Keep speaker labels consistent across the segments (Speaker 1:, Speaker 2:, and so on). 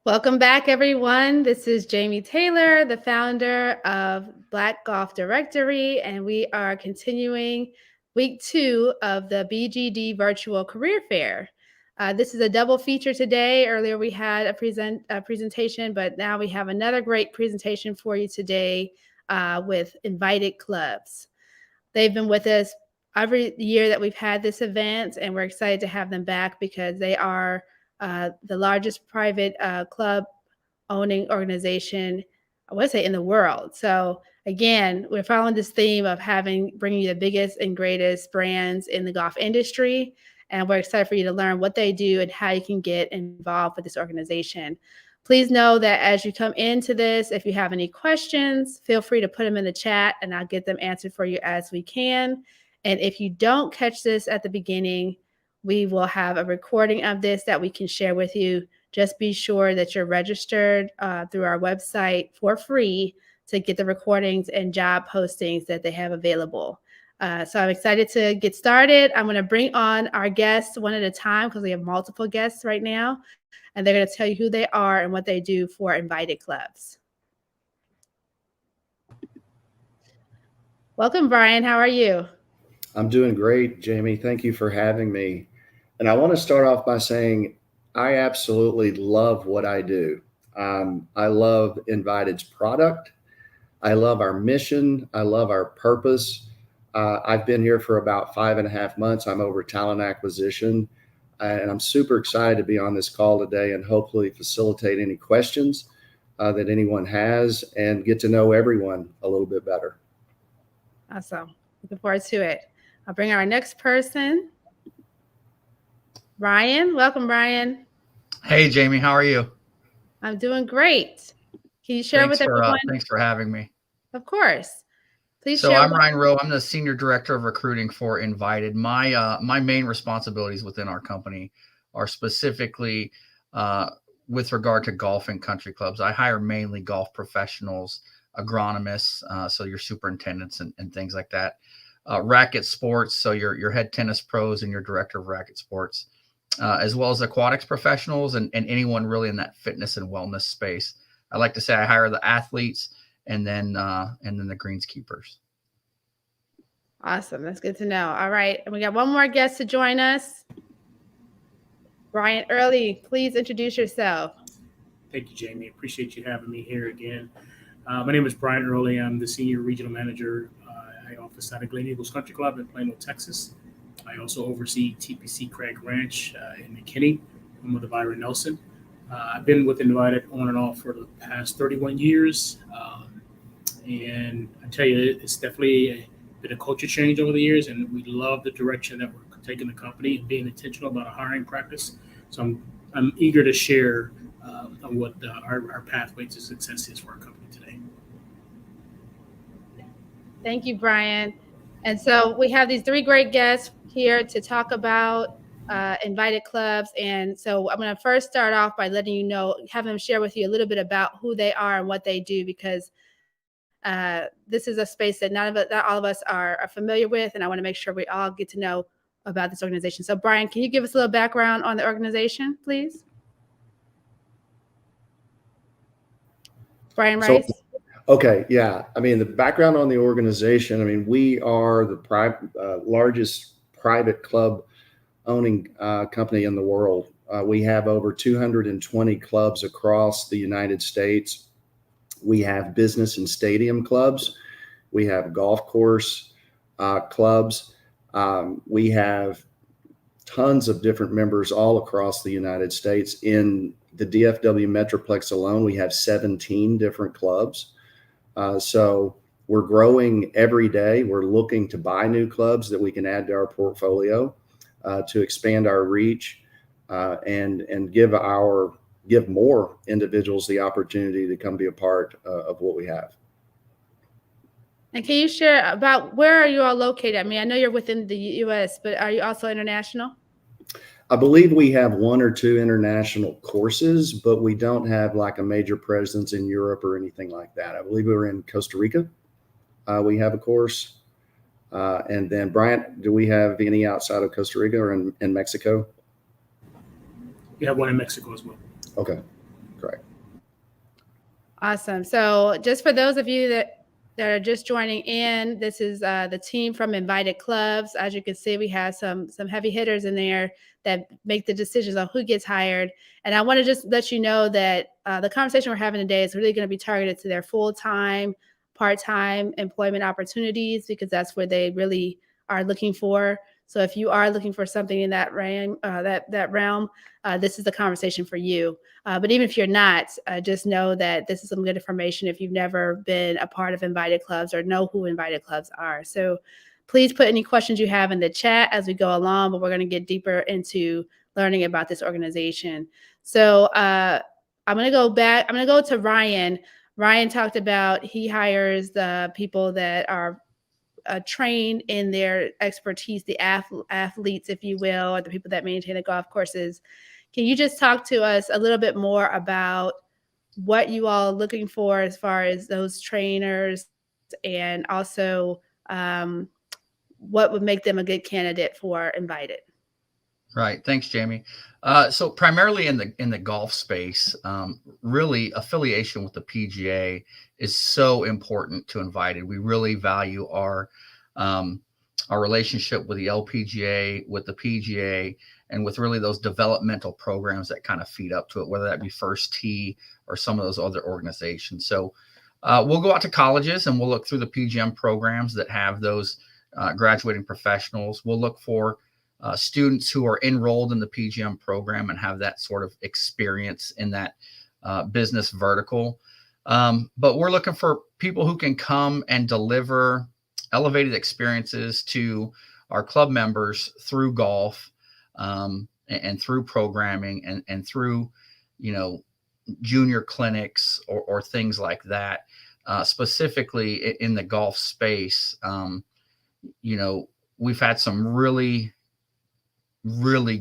Speaker 1: Welcome back, everyone. This is Jamie Taylor, the founder of Black Golf Directory, and we are continuing week 2 of the BGD Virtual Career Fair. This is a double feature today. Earlier we had a presentation, but now we have another great presentation for you today with Invited Clubs. They've been with us every year that we've had this event, and we're excited to have them back because they are the largest private club owning organization, I would say, in the world. So again, we're following this theme of bringing you the biggest and greatest brands in the golf industry. And we're excited for you to learn what they do and how you can get involved with this organization. Please know that as you come into this, if you have any questions, feel free to put them in the chat and I'll get them answered for you as we can. And if you don't catch this at the beginning, we will have a recording of this that we can share with you. Just be sure that you're registered through our website for free to get the recordings and job postings that they have available. So I'm excited to get started. I'm going to bring on our guests one at a time because we have multiple guests right now, and they're going to tell you who they are and what they do for Invited Clubs. Welcome, Brian. How are you?
Speaker 2: I'm doing great, Jamie. Thank you for having me. And I want to start off by saying I absolutely love what I do. I love Invited's product. I love our mission. I love our purpose. I've been here for about 5.5 months. I'm over talent acquisition, and I'm super excited to be on this call today and hopefully facilitate any questions that anyone has and get to know everyone a little bit better.
Speaker 1: Awesome. Looking forward to it. I'll bring our next person. Ryan. Welcome, Ryan.
Speaker 3: Hey, Jamie. How are you?
Speaker 1: I'm doing great. Can you share with everyone?
Speaker 3: Thanks for having me.
Speaker 1: Of course. Please
Speaker 3: so
Speaker 1: share.
Speaker 3: I'm Ryan Rowe. I'm the Senior Director of Recruiting for Invited. My main responsibilities within our company are specifically with regard to golf and country clubs. I hire mainly golf professionals, agronomists, so your superintendents and things like that. Racket sports, so your head tennis pros and your director of racket sports, as well as aquatics professionals and anyone really in that fitness and wellness space. I like to say I hire the athletes and then the greenskeepers.
Speaker 1: Awesome. That's good to know. All right. And we got one more guest to join us. Brian Early, please introduce yourself.
Speaker 4: Thank you, Jamie. Appreciate you having me here again. My name is Brian Early. I'm the Senior Regional Manager at office at Glen Eagles Country Club in Plano, Texas. I also oversee TPC Craig Ranch in McKinney, home of the Byron Nelson. I've been with Invited on and off for the past 31 years. And I tell you, it's definitely been a culture change over the years, and we love the direction that we're taking the company and being intentional about our hiring practice. So I'm eager to share on what our pathway to success is for our company today.
Speaker 1: Thank you, Brian. And so we have these 3 great guests here to talk about Invited Clubs. And so I'm going to first start off by letting you know, have them share with you a little bit about who they are and what they do, because this is a space that not all of us are familiar with. And I want to make sure we all get to know about this organization. So Brian, can you give us a little background on the organization, please? Brian Rice.
Speaker 2: Okay, yeah. I mean, the background on the organization, I mean, we are the largest private club owning company in the world. We have over 220 clubs across the United States. We have business and stadium clubs. We have golf course clubs. We have tons of different members all across the United States. In the DFW Metroplex alone, we have 17 different clubs. So we're growing every day. We're looking to buy new clubs that we can add to our portfolio to expand our reach and give more individuals the opportunity to come be a part of what we have.
Speaker 1: And can you share about where are you all located? I mean, I know you're within the U.S., but are you also international?
Speaker 2: I believe we have 1 or 2 international courses, but we don't have like a major presence in Europe or anything like that. I believe we're in Costa Rica. We have a course. And then, Bryant, do we have any outside of Costa Rica or in Mexico?
Speaker 4: We have one in Mexico as well.
Speaker 2: Okay, great.
Speaker 1: Awesome. So just for those of you that are just joining in, this is the team from Invited Clubs. As you can see, we have some heavy hitters in there that make the decisions on who gets hired. And I want to just let you know that the conversation we're having today is really going to be targeted to their full-time, part-time employment opportunities, because that's where they really are looking for. So if you are looking for something in that realm, this is the conversation for you. But even if you're not, just know that this is some good information if you've never been a part of Invited Clubs or know who Invited Clubs are. So please put any questions you have in the chat as we go along, but we're going to get deeper into learning about this organization. So I'm going to go back. I'm going to go to Ryan. Ryan talked about he hires the people that are trained in their expertise, the athletes, if you will, or the people that maintain the golf courses. Can you just talk to us a little bit more about what you all are looking for as far as those trainers, and also what would make them a good candidate for Invited?
Speaker 3: Right. Thanks, Jamie. So primarily in the golf space, really affiliation with the PGA is so important to Invited. We really value our relationship with the LPGA, with the PGA, and with really those developmental programs that kind of feed up to it, whether that be First Tee or some of those other organizations. So we'll go out to colleges and we'll look through the PGM programs that have those graduating professionals. We'll look for students who are enrolled in the PGM program and have that sort of experience in that business vertical. But we're looking for people who can come and deliver elevated experiences to our club members through golf and through programming and through, junior clinics or things like that. Specifically in the golf space, we've had some really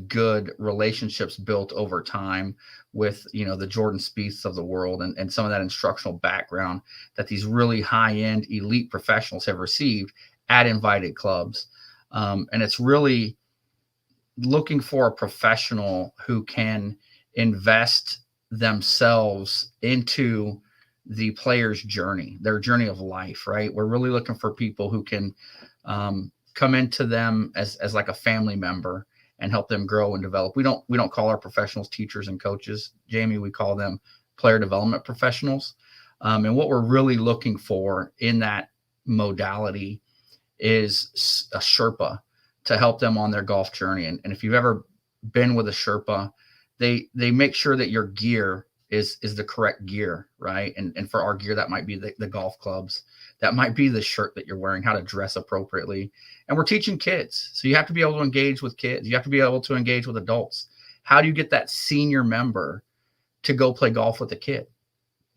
Speaker 3: good relationships built over time with, the Jordan Spieths of the world and some of that instructional background that these really high-end elite professionals have received at Invited Clubs. And it's really looking for a professional who can invest themselves into the player's journey, their journey of life, right? We're really looking for people who can come into them as like a family member and help them grow and develop. We don't call our professionals teachers and coaches, Jamie. We call them player development professionals. And what we're really looking for in that modality is a Sherpa to help them on their golf journey. And if you've ever been with a Sherpa, they make sure that your gear is the correct gear, right? And for our gear, that might be the golf clubs. That might be the shirt that you're wearing, how to dress appropriately. And we're teaching kids. So you have to be able to engage with kids. You have to be able to engage with adults. How do you get that senior member to go play golf with a kid?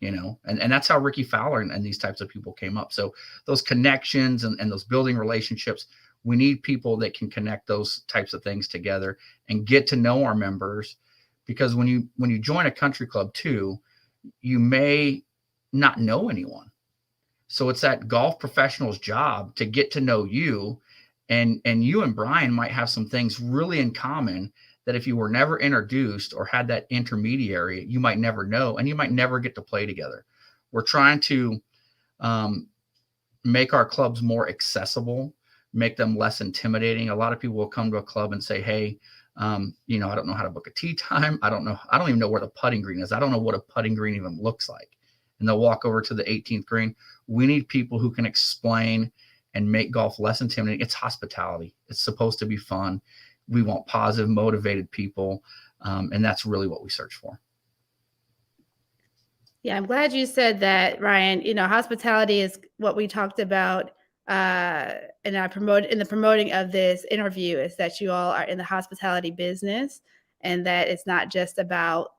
Speaker 3: And that's how Ricky Fowler and these types of people came up. So those connections and those building relationships, we need people that can connect those types of things together and get to know our members. Because when you join a country club too, you may not know anyone. So it's that golf professional's job to get to know you, and you and Brian might have some things really in common that if you were never introduced or had that intermediary, you might never know, and you might never get to play together. We're trying to make our clubs more accessible, make them less intimidating. A lot of people will come to a club and say, hey, I don't know how to book a tee time. I don't even know where the putting green is. I don't know what a putting green even looks like. And they'll walk over to the 18th green. We need people who can explain and make golf less intimidating. It's hospitality. It's supposed to be fun. We want positive, motivated people. And that's really what we search for.
Speaker 1: Yeah, I'm glad you said that, Ryan. Hospitality is what we talked about and I promote in the promoting of this interview, is that you all are in the hospitality business, and that it's not just about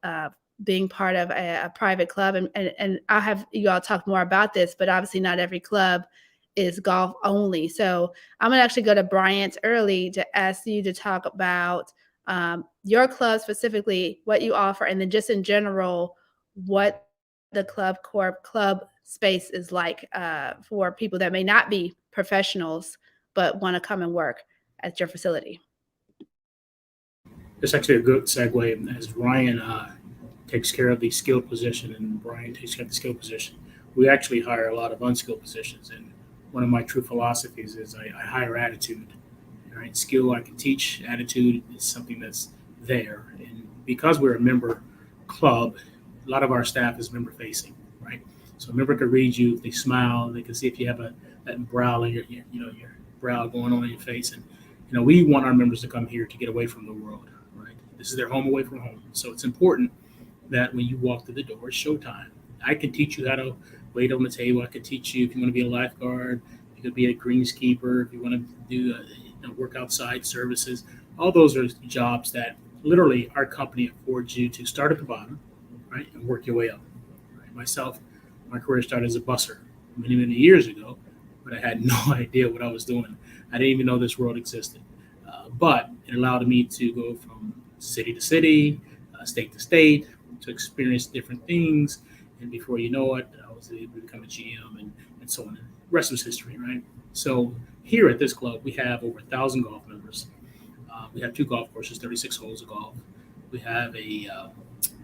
Speaker 1: being part of a private club. And I'll have you all talk more about this, but obviously not every club is golf only. So I'm going to actually go to Bryant early to ask you to talk about your club specifically, what you offer, and then just in general, what the club space is like for people that may not be professionals but want to come and work at your facility.
Speaker 4: It's actually a good segue, as Ryan takes care of the skilled position, and Brian takes care of the skilled position. We actually hire a lot of unskilled positions, and one of my true philosophies is I hire attitude. Right, skill I can teach, attitude is something that's there, and because we're a member club, a lot of our staff is member facing, right? So a member can read you, if they smile, they can see if you have that brow in your brow going on in your face, and we want our members to come here to get away from the world, right? This is their home away from home, so it's important that when you walk through the door, it's showtime. I can teach you how to wait on the table. I can teach you if you want to be a lifeguard, you could be a greenskeeper, if you want to do work outside services. All those are jobs that literally our company affords you to start at the bottom, right, and work your way up. Right? Myself, my career started as a busser many years ago, but I had no idea what I was doing. I didn't even know this world existed. But it allowed me to go from city to city, state to state, to experience different things. And before you know it, I was able to become a GM and so on. The rest was history, right? So here at this club, we have over 1,000 golf members. We have 2 golf courses, 36 holes of golf. We have a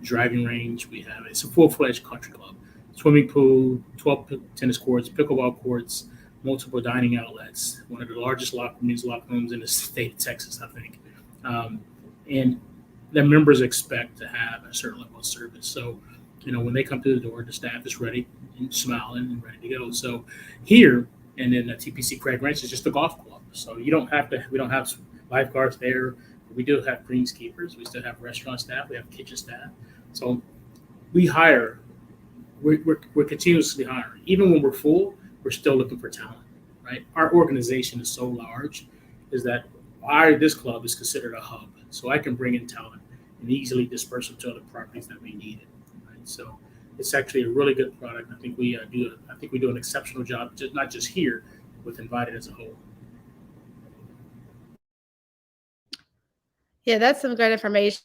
Speaker 4: driving range. It's a full-fledged country club. Swimming pool, 12 tennis courts, pickleball courts, multiple dining outlets, one of the largest locker rooms in the state of Texas, I think. And the members expect to have a certain level of service. So, when they come through the door, the staff is ready and smiling and ready to go. So here, and then the TPC Craig Ranch is just a golf club. So we don't have lifeguards there. We do have greenskeepers. We still have restaurant staff. We have kitchen staff. So we hire. We're continuously hiring. Even when we're full, we're still looking for talent, right? Our organization is so large is that this club is considered a hub. So I can bring in talent and easily disperse them to other properties that may need it. Right? So it's actually a really good product. I think we do an exceptional job, not just here, with Invited as a whole.
Speaker 1: Yeah, that's some great information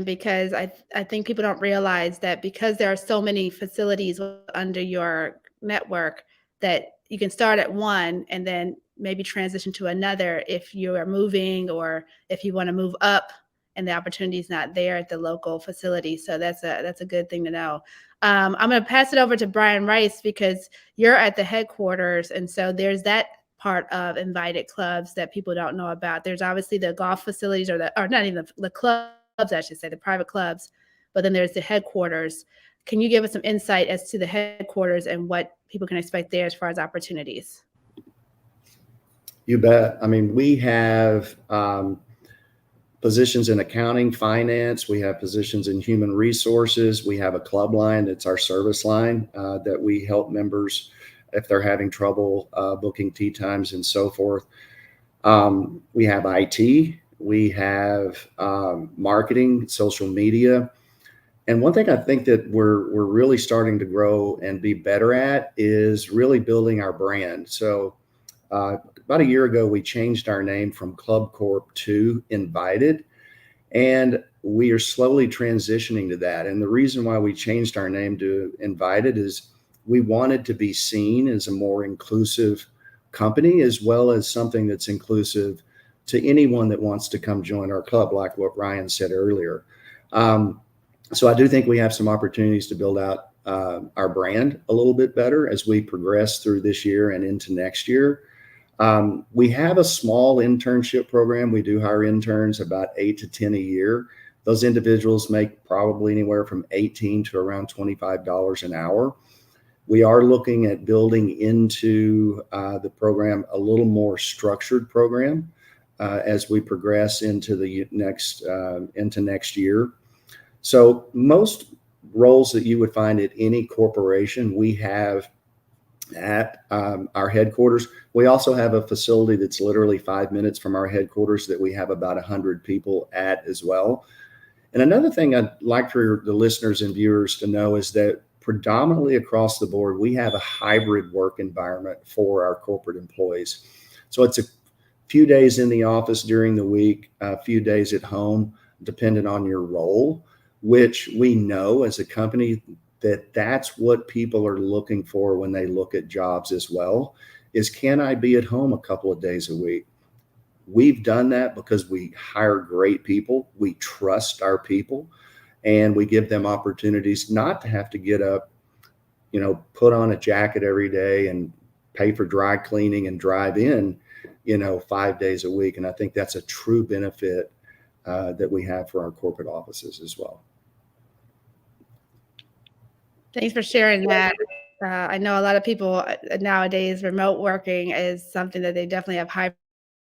Speaker 1: because I think people don't realize that because there are so many facilities under your network that you can start at one and then maybe transition to another if you are moving or if you want to move up and the opportunity is not there at the local facility. So that's a good thing to know. I'm going to pass it over to Brian Rice because you're at the headquarters, and so there's that part of invited clubs that people don't know about. There's obviously the golf facilities or not even the clubs, I should say, the private clubs, but then there's the headquarters. Can you give us some insight as to the headquarters and what people can expect there as far as opportunities?
Speaker 2: You bet. I mean, we have positions in accounting, finance. We have positions in human resources. We have a club line that's our service line that we help members if they're having trouble booking tee times and so forth. We have IT. We have marketing, social media. And one thing I think that we're really starting to grow and be better at is really building our brand. So about a year ago, we changed our name from Club Corp to Invited, and we are slowly transitioning to that. And the reason why we changed our name to Invited is we wanted to be seen as a more inclusive company, as well as something that's inclusive to anyone that wants to come join our club, like what Ryan said earlier. So I do think we have some opportunities to build out our brand a little bit better as we progress through this year and into next year. We have a small internship program. We do hire interns, about 8 to 10 a year. Those individuals make probably anywhere from $18 to around $25 an hour. We are looking at building into the program a little more structured program as we progress into the next year. So most roles that you would find at any corporation, we have at our headquarters. We also have a facility that's literally 5 minutes from our headquarters that we have about 100 people at as well. And another thing I'd like for the listeners and viewers to know is that predominantly across the board, we have a hybrid work environment for our corporate employees. So it's a few days in the office during the week, a few days at home, depending on your role, which we know as a company that's what people are looking for when they look at jobs as well, is can I be at home a couple of days a week? We've done that because we hire great people. We trust our people. and we give them opportunities not to have to get up, put on a jacket every day and pay for dry cleaning and drive in, 5 days a week. And I think that's a true benefit that we have for our corporate offices as well.
Speaker 1: Thanks for sharing that. I know a lot of people nowadays, remote working is something that they definitely have high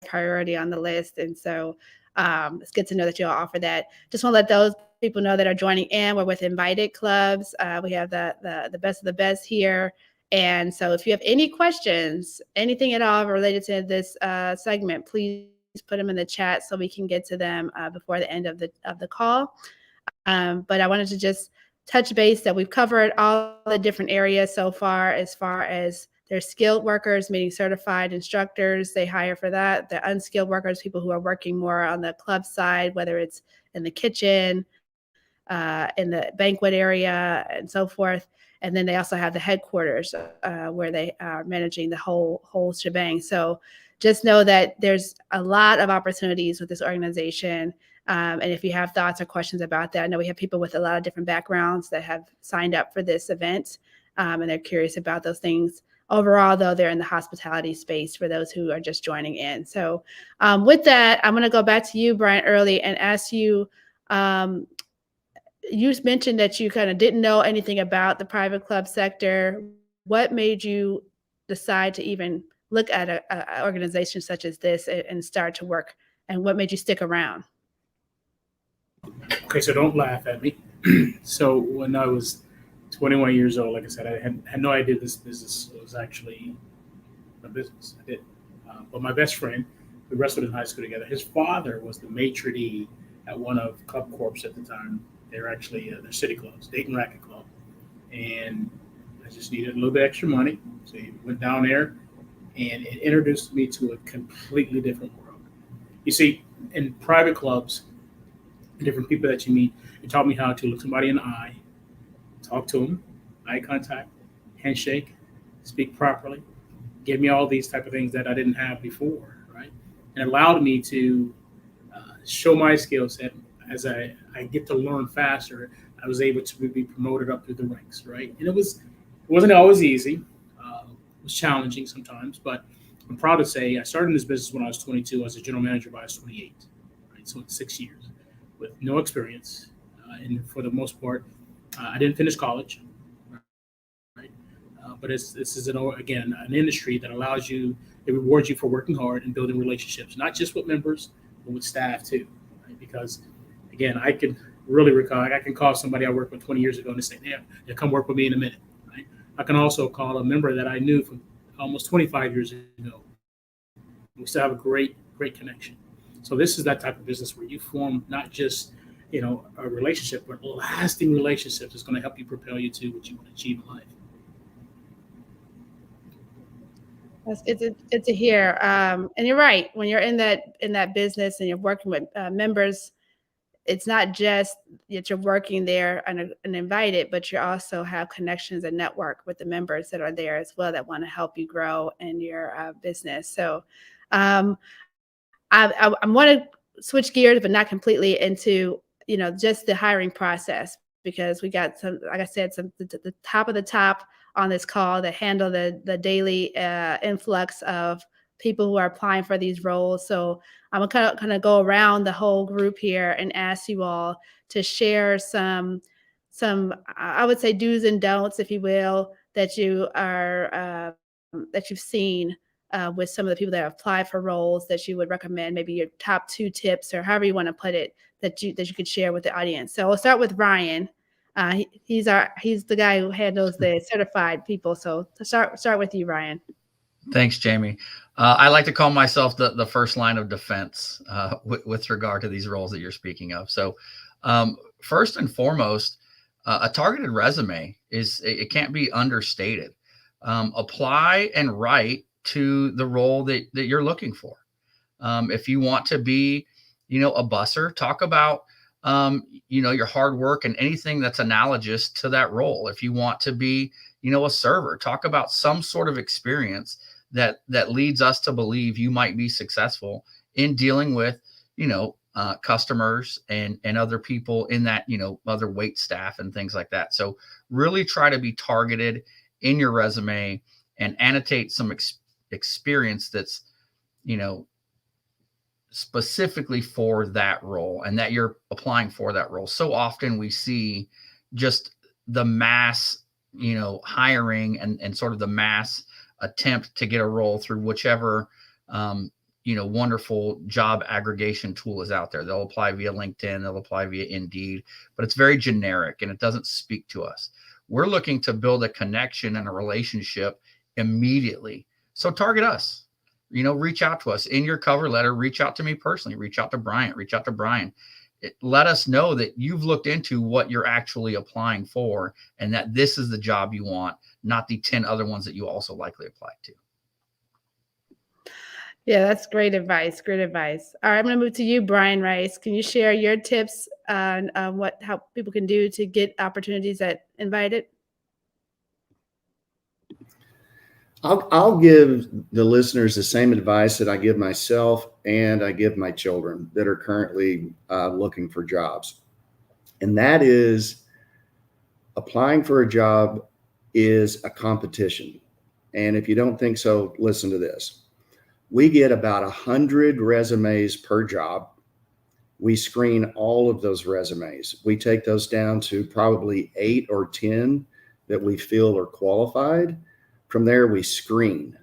Speaker 1: priority on the list. And so it's good to know that you'll offer that. Just want to let those people know that are joining in. We're with Invited Clubs. We have the best of the best here. And so if you have any questions, anything at all related to this segment, please put them in the chat so we can get to them before the end of the call. But I wanted to just touch base that we've covered all the different areas so far as their skilled workers, meaning certified instructors, they hire for that. The unskilled workers, people who are working more on the club side, whether it's in the kitchen, in the banquet area, and so forth. And then they also have the headquarters where they are managing the whole shebang. So just know that there's a lot of opportunities with this organization. And if you have thoughts or questions about that, I know we have people with a lot of different backgrounds that have signed up for this event, and they're curious about those things. Overall, though, they're in the hospitality space for those who are just joining in. So with that, I'm going to go back to you, Brian, early and ask you, you mentioned that you kind of didn't know anything about the private club sector. What made you decide to even look at an organization such as this and start to work? And what made you stick around?
Speaker 4: Okay, so don't laugh at me. So when I was 21 years old, like I said, I had no idea this business was actually a business. I did. But my best friend, we wrestled in high school together. His father was the maitre d' at one of Club Corps at the time. They were actually their city clubs, Dayton Racket Club. And I just needed a little bit extra money. So he went down there, and it introduced me to a completely different world. You see, in private clubs, different people that you meet, it taught me how to look somebody in the eye, talk to them, eye contact, handshake, speak properly, give me all these type of things that I didn't have before, right? And it allowed me to show my skill set. As I get to learn faster, I was able to be promoted up through the ranks, right? And it wasn't always easy. It was challenging sometimes, but I'm proud to say I started in this business when I was 22. As a general manager by I was 28, right? So it's 6 years with no experience. And for the most part, I didn't finish college, right? But this is again an industry that allows you, it rewards you for working hard and building relationships, not just with members, but with staff too, right? Because again, I can really recall, I can call somebody I worked with 20 years ago and say, "Yeah, come work with me in a minute." Right? I can also call a member that I knew from almost 25 years ago. We still have a great connection. So this is that type of business where you form not just a relationship, but lasting relationships is going to help you propel you to what you want to achieve in life.
Speaker 1: It's good to hear. And you're right. When you're in that business and you're working with members, it's not just that you're working there and invited, but you also have connections and network with the members that are there as well that want to help you grow in your business. So I want to switch gears, but not completely, into just the hiring process, because we got some, like I said, the top of the top on this call that handle the daily influx of people who are applying for these roles. So I'm gonna kind of go around the whole group here and ask you all to share some I would say do's and don'ts, if you will, that you are that you've seen with some of the people that have applied for roles that you would recommend, maybe your top 2 tips or however you want to put it, that you could share with the audience. So we'll start with Ryan. He's the guy who handles the certified people. So to start with you, Ryan.
Speaker 3: Thanks, Jamie. I like to call myself the first line of defense with regard to these roles that you're speaking of. So first and foremost, a targeted resume it can't be understated. Apply and write to the role that you're looking for. If you want to be, a busser, talk about, your hard work and anything that's analogous to that role. If you want to be, a server, talk about some sort of experience that leads us to believe you might be successful in dealing with, customers and other people in that, other wait staff and things like that. So really try to be targeted in your resume and annotate some experience that's, specifically for that role and that you're applying for that role. So often we see just the mass, hiring and sort of the mass attempt to get a role through whichever, wonderful job aggregation tool is out there. They'll apply via LinkedIn, they'll apply via Indeed, but it's very generic and it doesn't speak to us. We're looking to build a connection and a relationship immediately. So target us, reach out to us in your cover letter, reach out to me personally, reach out to Bryant, reach out to Brian. Let us know that you've looked into what you're actually applying for and that this is the job you want, not the 10 other ones that you also likely applied to.
Speaker 1: Yeah, that's great advice. Great advice. All right, I'm going to move to you, Brian Rice. Can you share your tips on how people can do to get opportunities at Invited?
Speaker 2: I'll give the listeners the same advice that I give myself and I give my children that are currently looking for jobs. And that is, applying for a job is a competition. And if you don't think so, listen to this. We get about 100 resumes per job. We screen all of those resumes. We take those down to probably 8 or 10 that we feel are qualified. From there, we screen.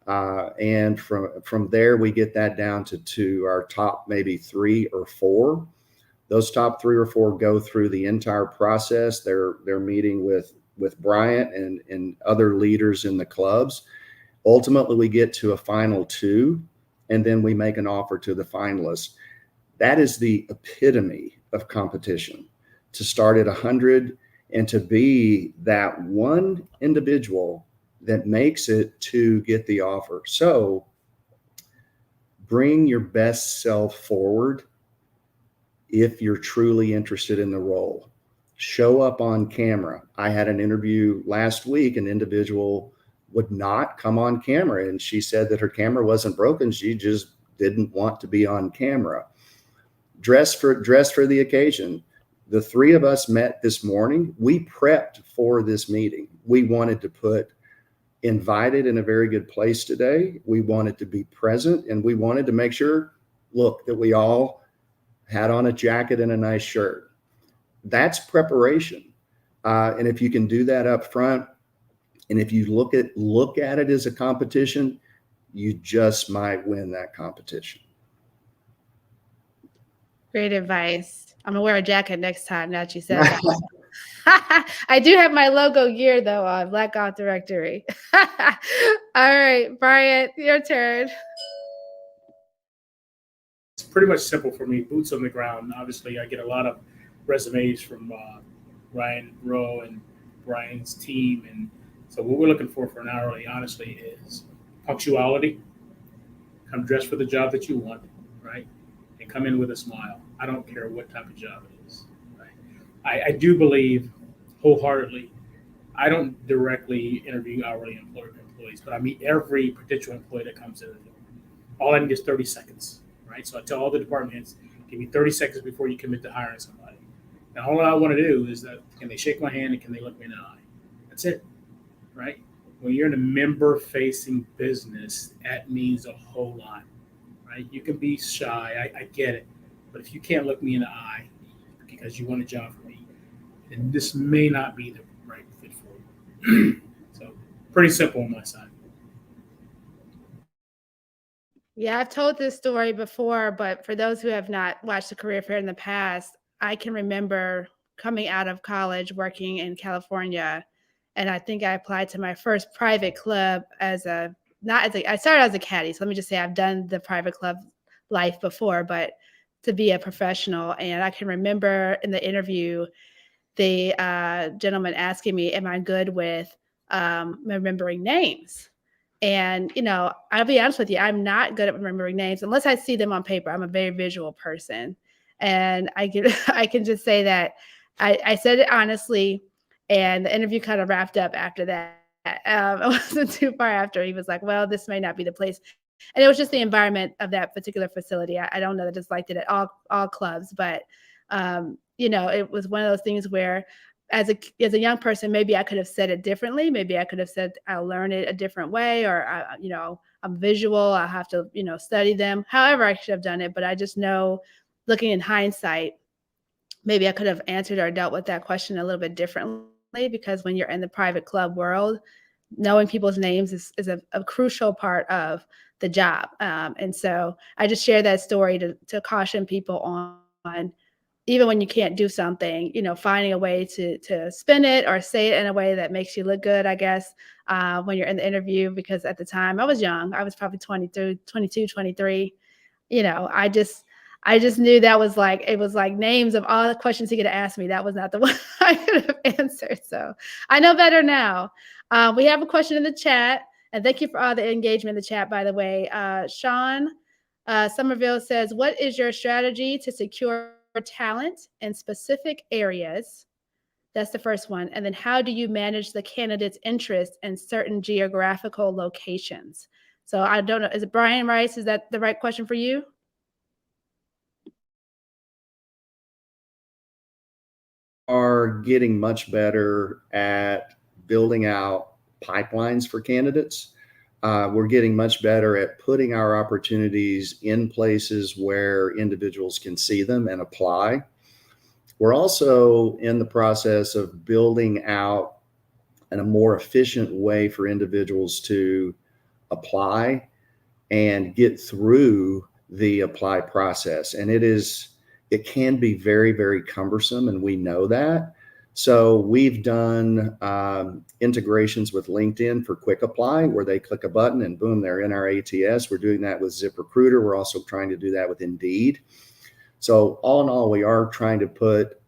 Speaker 2: And from there, we get that down to our top maybe 3 or 4. Those top 3 or 4 go through the entire process. They're meeting with Bryant and other leaders in the clubs. Ultimately, we get to a final 2, and then we make an offer to the finalists. That is the epitome of competition, to start at 100 and to be that one individual that makes it to get the offer. So bring your best self forward if you're truly interested in the role. Show up on camera. I had an interview last week. An individual would not come on camera, and she said that her camera wasn't broken. She just didn't want to be on camera. Dress for the occasion. The 3 of us met this morning. We prepped for this meeting. We wanted to put Invited in a very good place today. We wanted to be present, and we wanted to make sure, that we all had on a jacket and a nice shirt. That's preparation. And if you can do that up front, and if you look at it as a competition, you just might win that competition.
Speaker 1: Great advice. I'm gonna wear a jacket next time. Now that you said that. I do have my logo gear though on Black Golf Directory. All right, Brian, your turn.
Speaker 4: It's pretty much simple for me. Boots on the ground. Obviously, I get a lot of resumes from Ryan Rowe and Brian's team, and so what we're looking for an hourly, honestly, is punctuality. Come dressed for the job that you want, right? And come in with a smile. I don't care what type of job it is. Right? I do believe wholeheartedly. I don't directly interview hourly employees, but I meet every potential employee that comes in the door. All I need is 30 seconds, right? So I tell all the department heads, give me 30 seconds before you commit to hiring somebody. And all I want to do is that, can they shake my hand and can they look me in the eye? That's it, right? When you're in a member-facing business, that means a whole lot, right? You can be shy, I get it, but if you can't look me in the eye because you want a job from me, then this may not be the right fit for you. So pretty simple on my side.
Speaker 1: Yeah, I've told this story before, but for those who have not watched the career fair in the past, I can remember coming out of college working in California, and I think I applied to my first private club I started as a caddy. So let me just say I've done the private club life before, but to be a professional. And I can remember in the interview, the gentleman asking me, am I good with remembering names? And, I'll be honest with you, I'm not good at remembering names unless I see them on paper. I'm a very visual person. And I can just say that I said it honestly, and the interview kind of wrapped up after that. It wasn't too far after. He was like, well, this may not be the place. And it was just the environment of that particular facility. I don't know that it's like that at all clubs, but it was one of those things where as a young person, maybe I could have said it differently. Maybe I could have said I'll learn it a different way, or I'm visual. I have to, study them. However, I should have done it. But I just know, looking in hindsight, maybe I could have answered or dealt with that question a little bit differently, because when you're in the private club world, knowing people's names is a crucial part of the job. And so I just share that story to caution people on, even when you can't do something, finding a way to spin it or say it in a way that makes you look good, I guess, when you're in the interview. Because at the time I was young, I was probably 22, 23. I just knew that was like, it was like names of all the questions he could have asked me. That was not the one I could have answered. So I know better now. We have a question in the chat, and thank you for all the engagement in the chat, by the way. Sean Somerville says, what is your strategy to secure talent in specific areas? That's the first one. And then how do you manage the candidate's interest in certain geographical locations? So I don't know. Is it Brian Rice? Is that the right question for you?
Speaker 2: Are getting much better at building out pipelines for candidates. We're getting much better at putting our opportunities in places where individuals can see them and apply. We're also in the process of building out in a more efficient way for individuals to apply and get through the apply process. And it can be very, very cumbersome, and we know that. So we've done integrations with LinkedIn for quick apply, where they click a button and boom, they're in our ATS. We're doing that with ZipRecruiter. We're also trying to do that with Indeed. So all in all, we are trying to put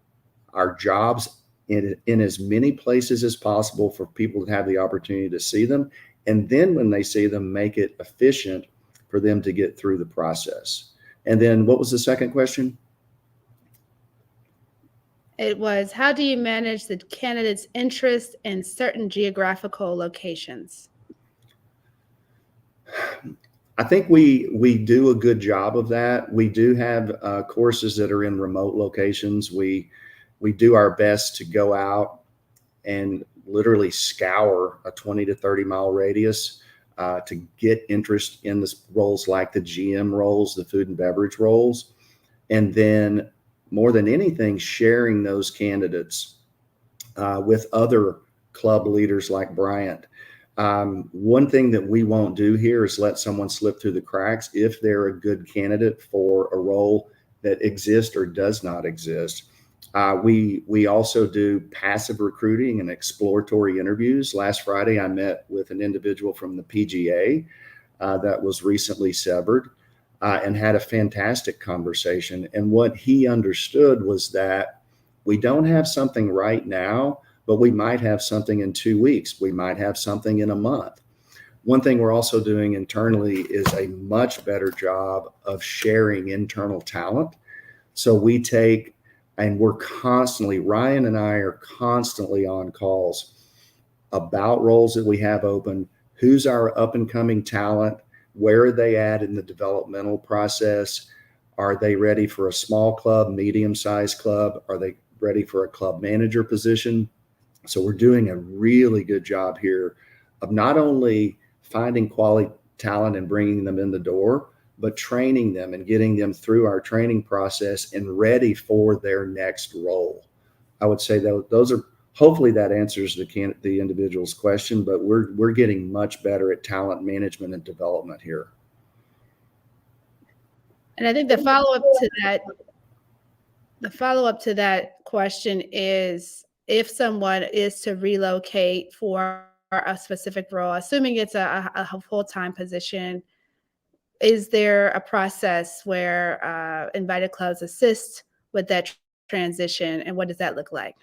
Speaker 2: our jobs in as many places as possible for people to have the opportunity to see them. And then when they see them, make it efficient for them to get through the process. And then what was the second question?
Speaker 1: It was, how do you manage the candidate's interest in certain geographical locations?
Speaker 2: I think we do a good job of that. We do have courses that are in remote locations. We do our best to go out and literally scour a 20 to 30 mile radius to get interest in the roles like the GM roles, the food and beverage roles. And then more than anything, sharing those candidates with other club leaders like Bryant. One thing that we won't do here is let someone slip through the cracks if they're a good candidate for a role that exists or does not exist. We also do passive recruiting and exploratory interviews. Last Friday, I met with an individual from the PGA that was recently severed and had a fantastic conversation. And what he understood was that we don't have something right now, but we might have something in 2 weeks. We might have something in a month. One thing we're also doing internally is a much better job of sharing internal talent. So we take, and we're constantly, Ryan and I are constantly on calls about roles that we have open. Who's our up and coming talent? Where are they at in the developmental process? Are they ready for a small club, medium-sized club? Are they ready for a club manager position? So we're doing a really good job here of not only finding quality talent and bringing them in the door, but training them and getting them through our training process and ready for their next role. I would say those are, hopefully that answers the individual's question, but we're getting much better at talent management and development here.
Speaker 1: And I think the follow-up to that question is, if someone is to relocate for a specific role, assuming it's a full-time position, is there a process where invited clubs assist with that transition, and what does that look like?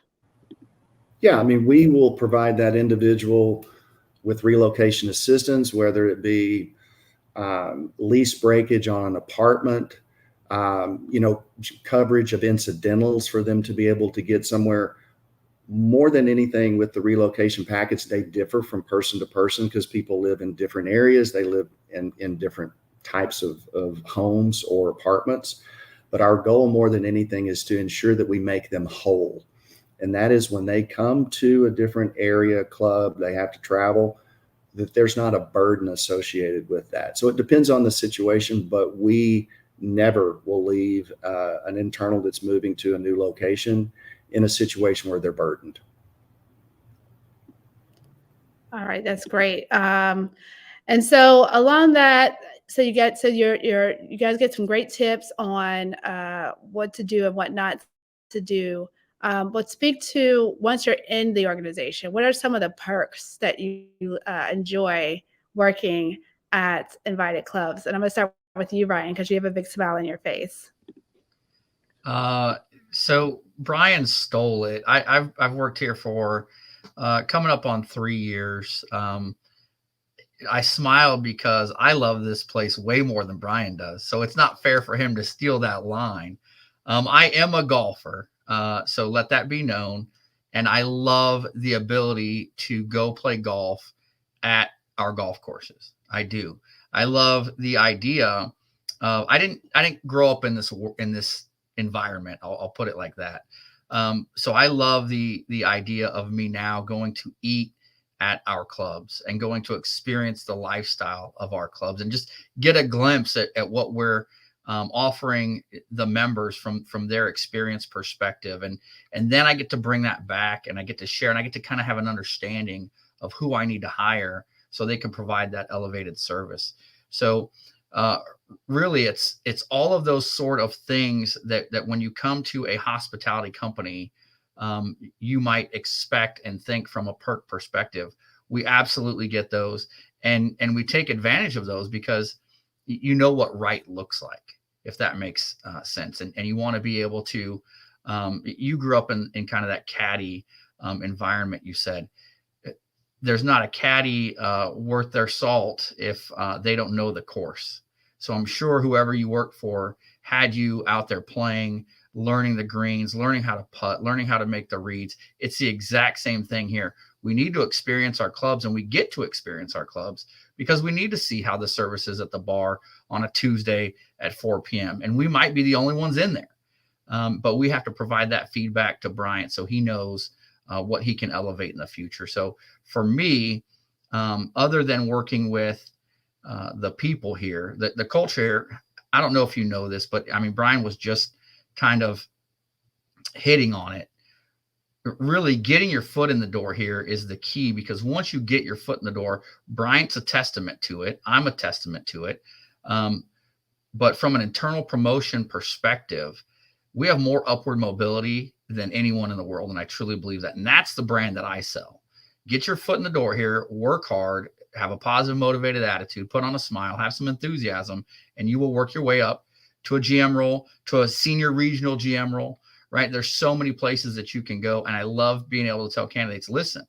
Speaker 2: Yeah, I mean, we will provide that individual with relocation assistance, whether it be lease breakage on an apartment, coverage of incidentals for them to be able to get somewhere more than anything with the relocation package, they differ from person to person because people live in different areas. They live in different types of homes or apartments. But our goal more than anything is to ensure that we make them whole. And that is when they come to a different area, club, they have to travel, that there's not a burden associated with that. So it depends on the situation, but we never will leave an internal that's moving to a new location in a situation where they're burdened.
Speaker 1: All right, that's great. And so along that, so you guys get some great tips on what to do and what not to do. But speak to, once you're in the organization, what are some of the perks that you enjoy working at Invited Clubs? And I'm going to start with you, Brian, because you have a big smile on your face.
Speaker 3: So Brian stole it. I've worked here for coming up on 3 years. I smile because I love this place way more than Brian does. So it's not fair for him to steal that line. I am a golfer, so let that be known. And I love the ability to go play golf at our golf courses. I do. I love the idea of, I didn't grow up in this environment. I'll put it like that. So I love the idea of me now going to eat at our clubs and going to experience the lifestyle of our clubs and just get a glimpse at what we're offering the members from their experience perspective. And then I get to bring that back and I get to share and I get to kind of have an understanding of who I need to hire so they can provide that elevated service. So really it's all of those sort of things that when you come to a hospitality company, you might expect and think from a perk perspective. We absolutely get those. And we take advantage of those because you know what right looks like, if that makes sense. And you want to be able to, you grew up in kind of that caddy environment. You said there's not a caddy worth their salt if they don't know the course. So I'm sure whoever you work for had you out there playing, learning the greens, learning how to putt, learning how to make the reads. It's the exact same thing here. We need to experience our clubs, and we get to experience our clubs because we need to see how the service is at the bar on a Tuesday at 4 p.m. And we might be the only ones in there. But we have to provide that feedback to Bryant so he knows what he can elevate in the future. So for me, other than working with the people here, the culture here, I don't know if you know this, but I mean, Brian was just kind of hitting on it. Really getting your foot in the door here is the key, because once you get your foot in the door, Bryant's a testament to it. I'm a testament to it. But from an internal promotion perspective, we have more upward mobility than anyone in the world. And I truly believe that. And that's the brand that I sell. Get your foot in the door here, work hard, have a positive, motivated attitude, put on a smile, have some enthusiasm, and you will work your way up to a GM role, to a senior regional GM role, right? There's so many places that you can go. And I love being able to tell candidates, listen,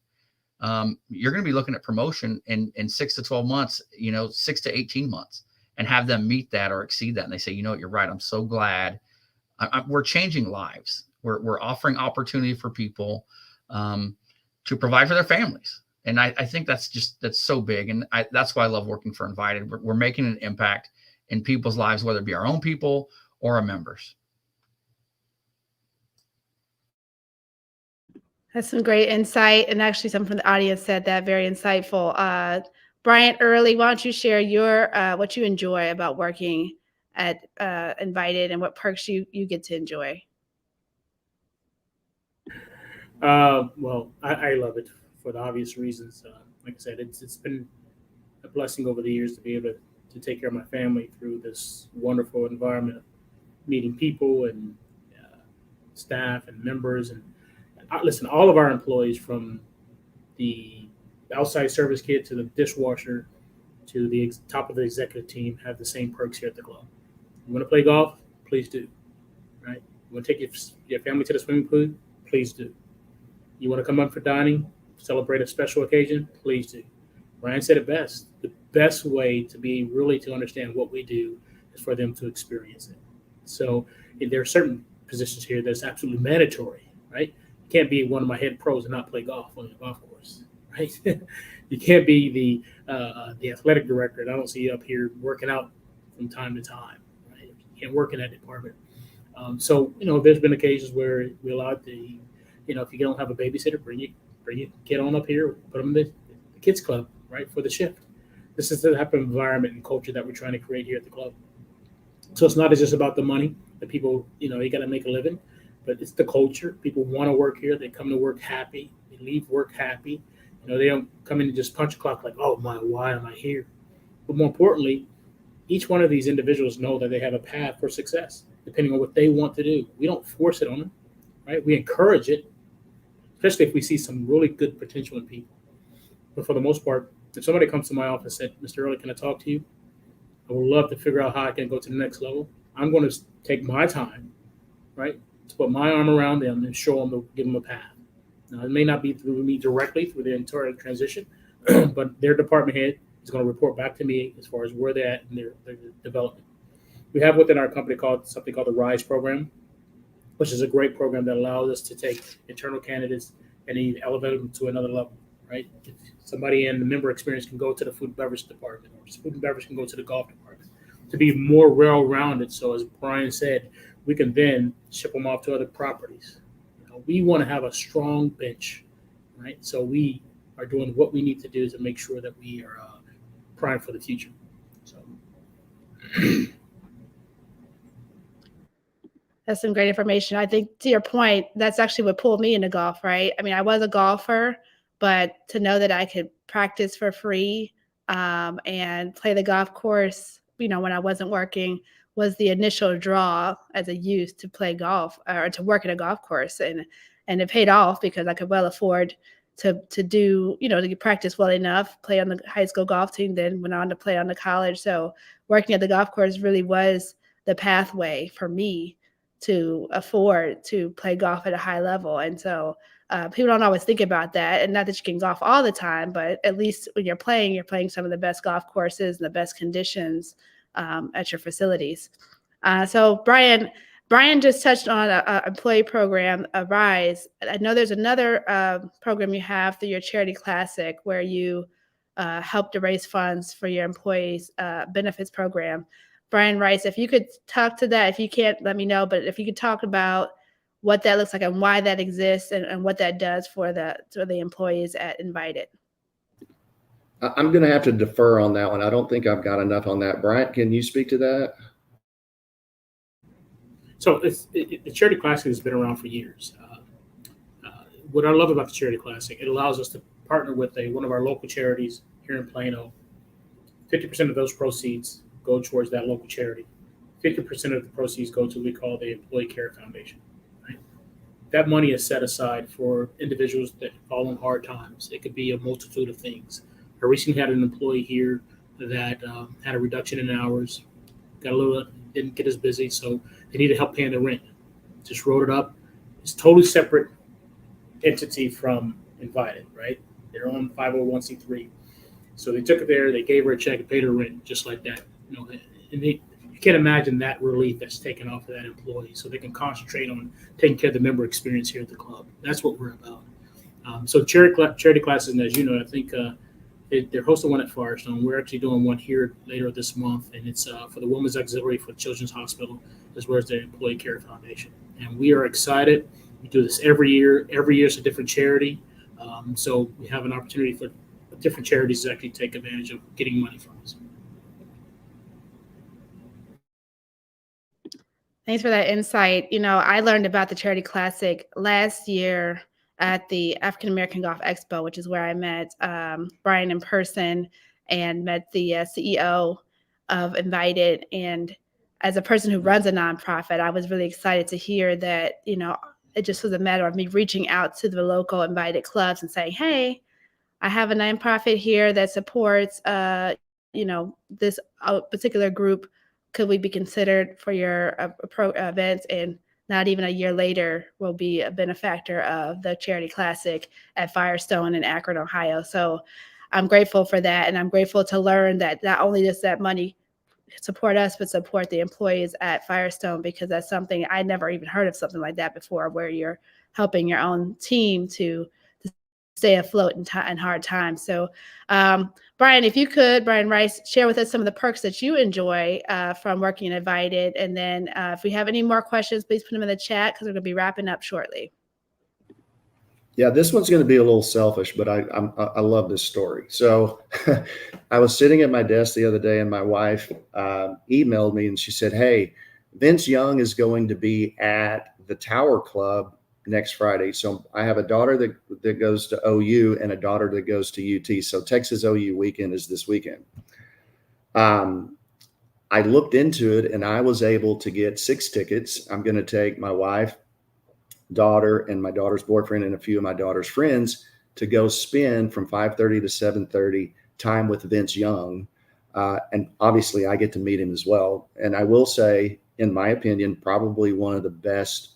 Speaker 3: you're going to be looking at promotion in 6 to 12 months, 6 to 18 months, and have them meet that or exceed that. And they say, you know what, you're right. I'm so glad. We're changing lives. We're offering opportunity for people to provide for their families. And I think that's so big. And that's why I love working for Invited. We're making an impact in people's lives, whether it be our own people or our members.
Speaker 1: That's some great insight. And actually, someone from the audience said that, very insightful. Bryant Early, why don't you share your what you enjoy about working at Invited and what perks you get to enjoy?
Speaker 4: Well, I love it for the obvious reasons. Like I said, it's been a blessing over the years to be able to take care of my family through this wonderful environment, meeting people and staff and members. And listen, all of our employees, from the outside service kid to the dishwasher to the top of the executive team, have the same perks here at the club. You want to play golf? Please do. Right? You want to take your family to the swimming pool? Please do. You want to come up for dining, celebrate a special occasion? Please do. Ryan said it best. The best way to understand what we do is for them to experience it. So there are certain positions here that's absolutely mandatory, right? You can't be one of my head pros and not play golf on the golf course, right? You can't be the athletic director, and I don't see you up here working out from time to time, right? You can't work in that department. So there's been occasions where we allowed if you don't have a babysitter, bring your kid on up here, put them in the kids club, right, for the shift. This is the type of environment and culture that we're trying to create here at the club. So it's not just about the money. The people, you got to make a living, but it's the culture. People want to work here. They come to work happy. They leave work happy. They don't come in and just punch a clock like, oh my, why am I here? But more importantly, each one of these individuals know that they have a path for success, depending on what they want to do. We don't force it on them, right? We encourage it, especially if we see some really good potential in people. But for the most part, if somebody comes to my office and said, Mr. Early, can I talk to you? I would love to figure out how I can go to the next level. I'm going to take my time, right, to put my arm around them and show them, give them a path. Now, it may not be through me directly through the entire transition, but their department head is going to report back to me as far as where they're at in their development. We have within our company something called the RISE program, which is a great program that allows us to take internal candidates and elevate them to another level, right? If somebody in the member experience can go to the food and beverage department, or food and beverage can go to the golf department, to be more well-rounded. So as Brian said, we can then ship them off to other properties. We want to have a strong bench, right? So we are doing what we need to do to make sure that we are primed for the future. So
Speaker 1: that's some great information. I think to your point, that's actually what pulled me into golf, right? I mean, I was a golfer, but to know that I could practice for free and play the golf course, when I wasn't working, was the initial draw as a youth to play golf or to work at a golf course. And it paid off because I could well afford to do, to practice well enough, play on the high school golf team, then went on to play on the college. So working at the golf course really was the pathway for me to afford to play golf at a high level. And so people don't always think about that. And not that you can golf all the time, but at least when you're playing some of the best golf courses and the best conditions at your facilities. So Brian just touched on an employee program, RISE. I know there's another program you have through your charity classic where you help to raise funds for your employees' benefits program. Brian Rice, if you could talk to that, if you can't, let me know, but if you could talk about what that looks like and why that exists and what that does for the employees at Invited.
Speaker 2: I'm going to have to defer on that one. I don't think I've got enough on that. Bryant, can you speak to that?
Speaker 4: So the Charity Classic has been around for years. What I love about the Charity Classic, it allows us to partner with one of our local charities here in Plano. 50% of those proceeds go towards that local charity. 50% of the proceeds go to what we call the Employee Care Foundation. Right? That money is set aside for individuals that fall in hard times. It could be a multitude of things. I recently had an employee here that had a reduction in hours, didn't get as busy, so they needed help paying the rent. Just wrote it up. It's totally separate entity from Invited, right? They're on 501c3. So they took it there, they gave her a check and paid her rent just like that. And you can't imagine that relief that's taken off of that employee, so they can concentrate on taking care of the member experience here at the club. That's what we're about. So charity classes, and as you know, I think they're hosting one at Firestone. We're actually doing one here later this month, and it's for the Women's Auxiliary for Children's Hospital, as well as the Employee Care Foundation. And we are excited. We do this every year. Every year it's a different charity. So we have an opportunity for different charities to actually take advantage of getting money from us.
Speaker 1: Thanks for that insight. I learned about the Charity Classic last year at the African American Golf Expo, which is where I met Brian in person and met the CEO of Invited. And as a person who runs a nonprofit, I was really excited to hear that, it just was a matter of me reaching out to the local Invited clubs and saying, hey, I have a nonprofit here that supports, this particular group. Could we be considered for your events? And not even a year later, we'll be a benefactor of the Charity Classic at Firestone in Akron, Ohio. So I'm grateful for that. And I'm grateful to learn that not only does that money support us, but support the employees at Firestone, because that's something I never even heard of something like that before, where you're helping your own team to stay afloat in hard times. So, Brian, if you could, Brian Rice, share with us some of the perks that you enjoy from working at Invited. And then if we have any more questions, please put them in the chat because we're going to be wrapping up shortly.
Speaker 2: Yeah, this one's going to be a little selfish, but I love this story. So I was sitting at my desk the other day and my wife emailed me and she said, "Hey, Vince Young is going to be at the Tower Club next Friday." So I have a daughter that goes to OU and a daughter that goes to UT. So Texas OU weekend is this weekend. I looked into it and I was able to get 6 tickets. I'm going to take my wife, daughter, and my daughter's boyfriend and a few of my daughter's friends to go spend from 5:30 to 7:30 time with Vince Young. And obviously I get to meet him as well. And I will say, in my opinion, probably one of the best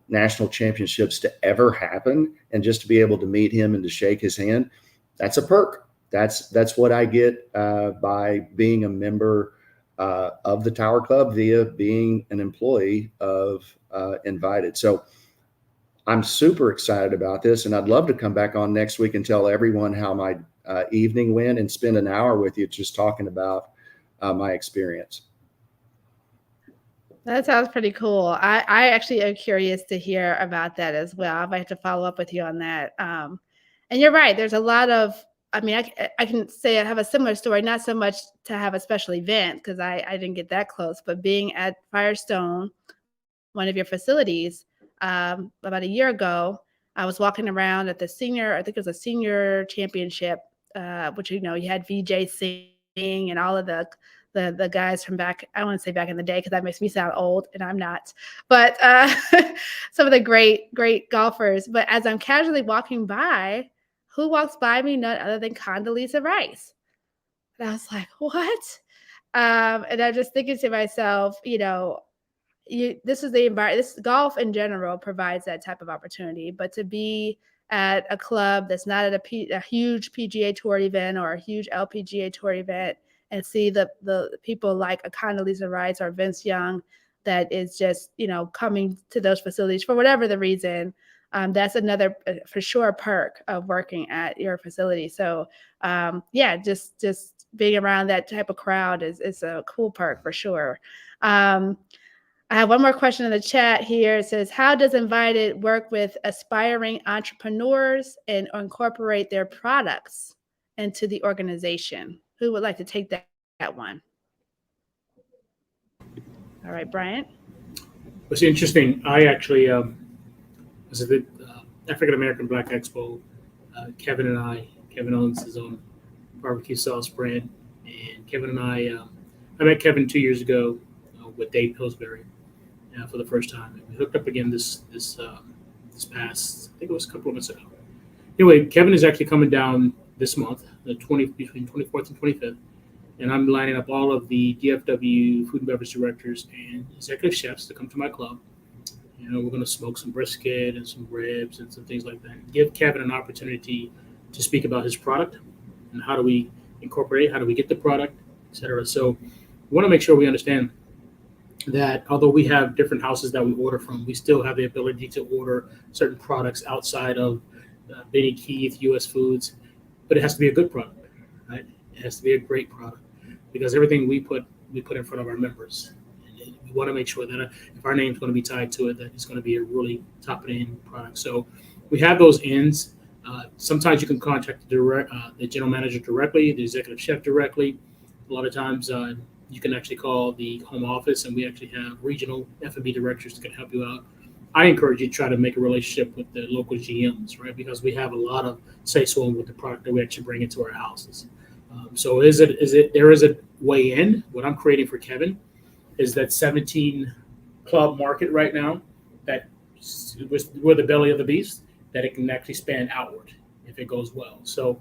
Speaker 2: national championships to ever happen. And just to be able to meet him and to shake his hand, that's a perk. That's what I get by being a member of the Tower Club via being an employee of Invited. So I'm super excited about this, and I'd love to come back on next week and tell everyone how my evening went and spend an hour with you just talking about my experience.
Speaker 1: That sounds pretty cool. I actually am curious to hear about that as well. I might have to follow up with you on that. And you're right. There's a lot of, I mean, I can say I have a similar story, not so much to have a special event because I didn't get that close, but being at Firestone, one of your facilities, about a year ago, I was walking around at the senior, I think it was a senior championship, which, you had VJ Singh and all of the guys from back, I want to say back in the day, because that makes me sound old and I'm not, but some of the great golfers. But as I'm casually walking by, who walks by me? None other than Condoleezza Rice. And I was like, what? And I'm just thinking to myself, this is the environment. This golf in general provides that type of opportunity, but to be at a club that's not at a huge PGA Tour event or a huge LPGA Tour event and see the people like a Condoleezza Rice or Vince Young that is just, coming to those facilities for whatever the reason, that's another for sure perk of working at your facility. So just being around that type of crowd is a cool perk for sure. I have one more question in the chat here. It says, how does Invited work with aspiring entrepreneurs and incorporate their products into the organization? Who would like to take that one? All right, Bryant.
Speaker 4: It's interesting. I actually was at the African American Black Expo. Kevin owns his own barbecue sauce brand, and Kevin and I met Kevin 2 years ago with Dave Pillsbury for the first time. And we hooked up again this past, I think it was a couple of months ago. Anyway, Kevin is actually coming down this month, between 24th and 25th, and I'm lining up all of the DFW food and beverage directors and executive chefs to come to my club. We're going to smoke some brisket and some ribs and some things like that. Give Kevin an opportunity to speak about his product and how do we incorporate it, how do we get the product, et cetera. So we want to make sure we understand that although we have different houses that we order from, we still have the ability to order certain products outside of Benny Keith, U.S. Foods, but it has to be a good product, right? It has to be a great product because everything we put in front of our members. And we want to make sure that if our name's going to be tied to it, that it's going to be a really top-end product. So we have those ends. Sometimes you can contact the general manager directly, the executive chef directly. A lot of times you can actually call the home office, and we actually have regional F&B directors that can help you out. I encourage you to try to make a relationship with the local GMs, right? Because we have a lot of say-so with the product that we actually bring into our houses. So there is a way in. What I'm creating for Kevin is that 17 club market right now that we're the belly of the beast, that it can actually span outward if it goes well. So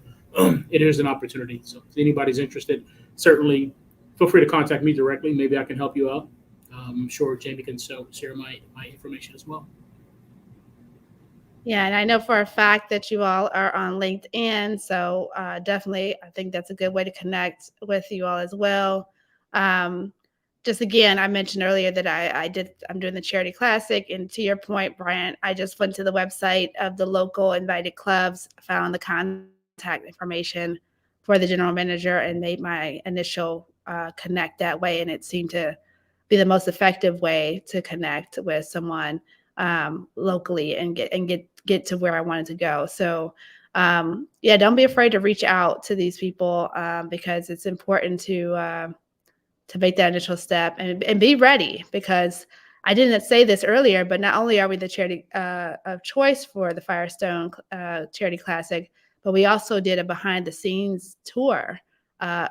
Speaker 4: it is an opportunity. So if anybody's interested, certainly feel free to contact me directly. Maybe I can help you out. I'm sure Jamie can share my information as well.
Speaker 1: Yeah, and I know for a fact that you all are on LinkedIn, so definitely I think that's a good way to connect with you all as well. just again, I mentioned earlier that I'm doing the charity classic, and to your point, Brian, I just went to the website of the local invited clubs, found the contact information for the general manager, and made my initial connect that way, and it seemed to be the most effective way to connect with someone locally and get to where I wanted to go. So yeah, don't be afraid to reach out to these people because it's important to make that initial step and be ready, because I didn't say this earlier, but not only are we the charity of choice for the Firestone Charity Classic, but we also did a behind the scenes tour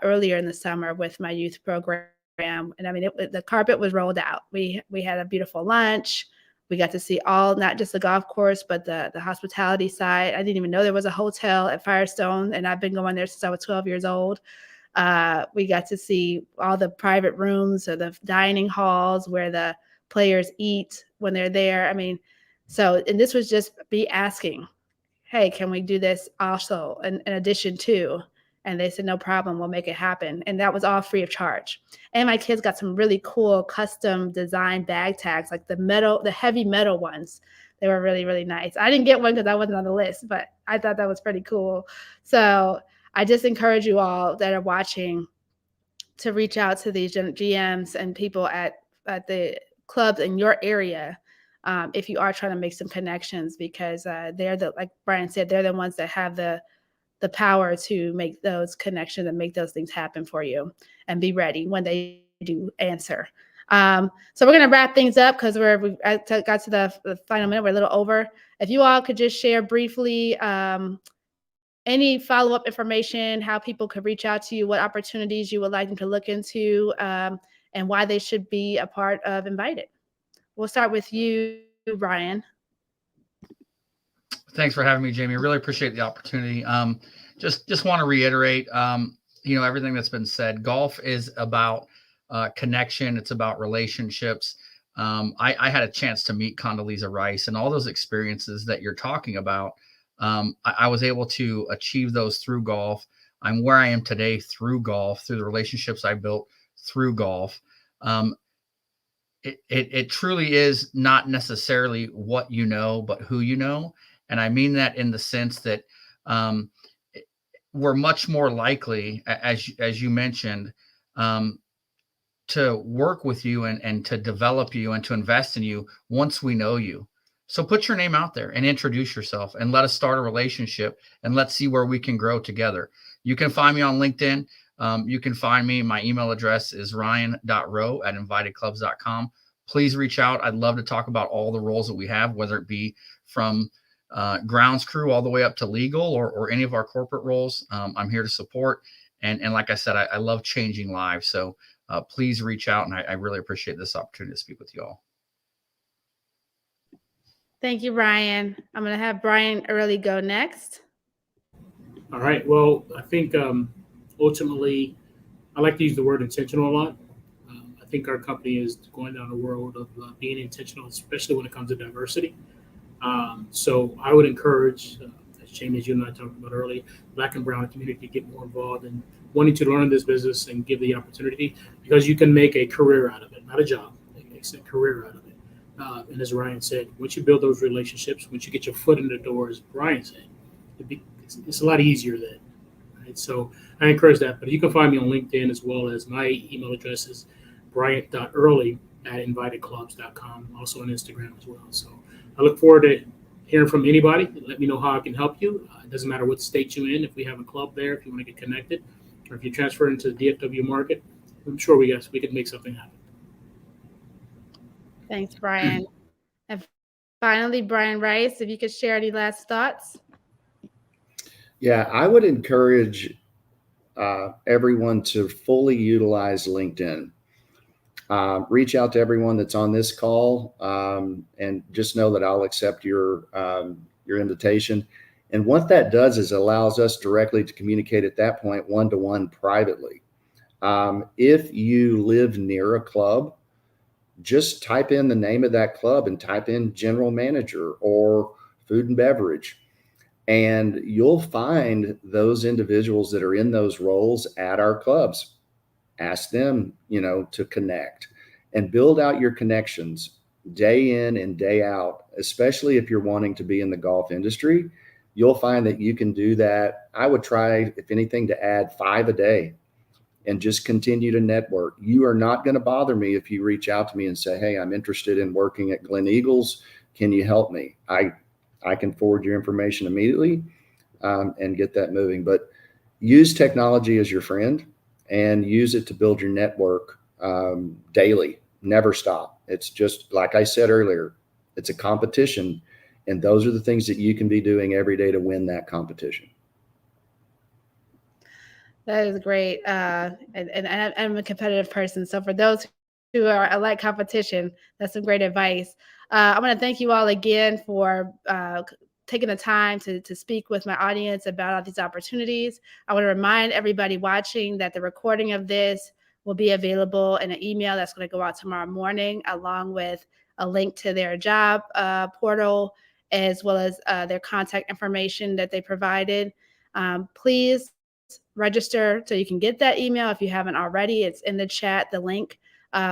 Speaker 1: earlier in the summer with my youth program. And I mean, the carpet was rolled out. We had a beautiful lunch. We got to see all, not just the golf course, but the hospitality side. I didn't even know there was a hotel at Firestone, and I've been going there since I was 12 years old. We got to see all the private rooms or the dining halls where the players eat when they're there. I mean, so, and this was just me asking, hey, can we do this also in addition to? And they said, no problem, we'll make it happen. And that was all free of charge. And my kids got some really cool custom design bag tags, like the heavy metal ones. They were really, really nice. I didn't get one because I wasn't on the list, but I thought that was pretty cool. So I just encourage you all that are watching to reach out to these GMs and people at the clubs in your area if you are trying to make some connections, because they're like Brian said, they're the ones that have the power to make those connections and make those things happen for you, and be ready when they do answer. So we're going to wrap things up because we got to the final minute. We're a little over. If you all could just share briefly any follow-up information, how people could reach out to you, what opportunities you would like them to look into, and why they should be a part of Invited. We'll start with you, Brian.
Speaker 3: Thanks for having me, Jamie. I really appreciate the opportunity. Just want to reiterate, everything that's been said. Golf is about connection. It's about relationships. I had a chance to meet Condoleezza Rice, and all those experiences that you're talking about, I was able to achieve those through golf. I'm where I am today through golf, through the relationships I built through golf. It truly is not necessarily what you know, but who you know. And I mean that in the sense that we're much more likely, as you mentioned, to work with you and to develop you and to invest in you once we know you. So put your name out there and introduce yourself and let us start a relationship, and let's see where we can grow together. You can find me on LinkedIn. You can find me. My email address is ryan.rowe@invitedclubs.com. Please reach out. I'd love to talk about all the roles that we have, whether it be from grounds crew all the way up to legal or any of our corporate roles. I'm here to support. And like I said, I love changing lives. So please reach out. And I really appreciate this opportunity to speak with you all.
Speaker 1: Thank you, Brian. I'm going to have Brian Early go next.
Speaker 4: All right. Well, I think ultimately, I like to use the word intentional a lot. I think our company is going down the road of being intentional, especially when it comes to diversity. So I would encourage, as Jamie, as you and I talked about earlier, Black and Brown community to get more involved in wanting to learn this business and give the opportunity, because you can make a career out of it, not a job. It's a career out of it. And as Ryan said, once you build those relationships, once you get your foot in the door, as Brian said, it's a lot easier then. Right? So I encourage that. But you can find me on LinkedIn, as well as my email address is bryant.early@invitedclubs.com, also on Instagram as well. So I look forward to hearing from anybody. Let me know how I can help you. It doesn't matter what state you're in. If we have a club there, if you want to get connected, or if you transfer into the DFW market, I'm sure we could make something happen.
Speaker 1: Thanks, Brian. And finally, Brian Rice, if you could share any last thoughts.
Speaker 2: Yeah, I would encourage everyone to fully utilize LinkedIn. Reach out to everyone that's on this call, and just know that I'll accept your invitation. And what that does is allows us directly to communicate at that point one-to-one privately. If you live near a club, just type in the name of that club and type in general manager or food and beverage, and you'll find those individuals that are in those roles at our clubs. ask them, to connect and build out your connections day in and day out, especially if you're wanting to be in the golf industry. You'll find that you can do that. I would try, if anything, to add 5 a day and just continue to network. You are not going to bother me if you reach out to me and say, hey, I'm interested in working at Glen Eagles. Can you help me? I can forward your information immediately and get that moving. But use technology as your friend and use it to build your network daily. Never stop. It's just like I said earlier, it's a competition. And those are the things that you can be doing every day to win that competition.
Speaker 1: That is great. And I'm a competitive person. So for those who are like competition, that's some great advice. I want to thank you all again for taking the time to speak with my audience about all these opportunities. I want to remind everybody watching that the recording of this will be available in an email that's going to go out tomorrow morning, along with a link to their job portal, as well as their contact information that they provided. Please register so you can get that email if you haven't already. It's in the chat, the link,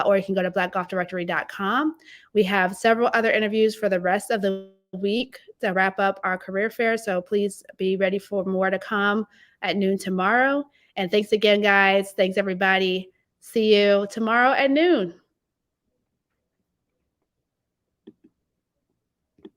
Speaker 1: or you can go to blackgolfdirectory.com. We have several other interviews for the rest of the week to wrap up our career fair. So please be ready for more to come at noon tomorrow. And thanks again, guys. Thanks, everybody. See you tomorrow at noon.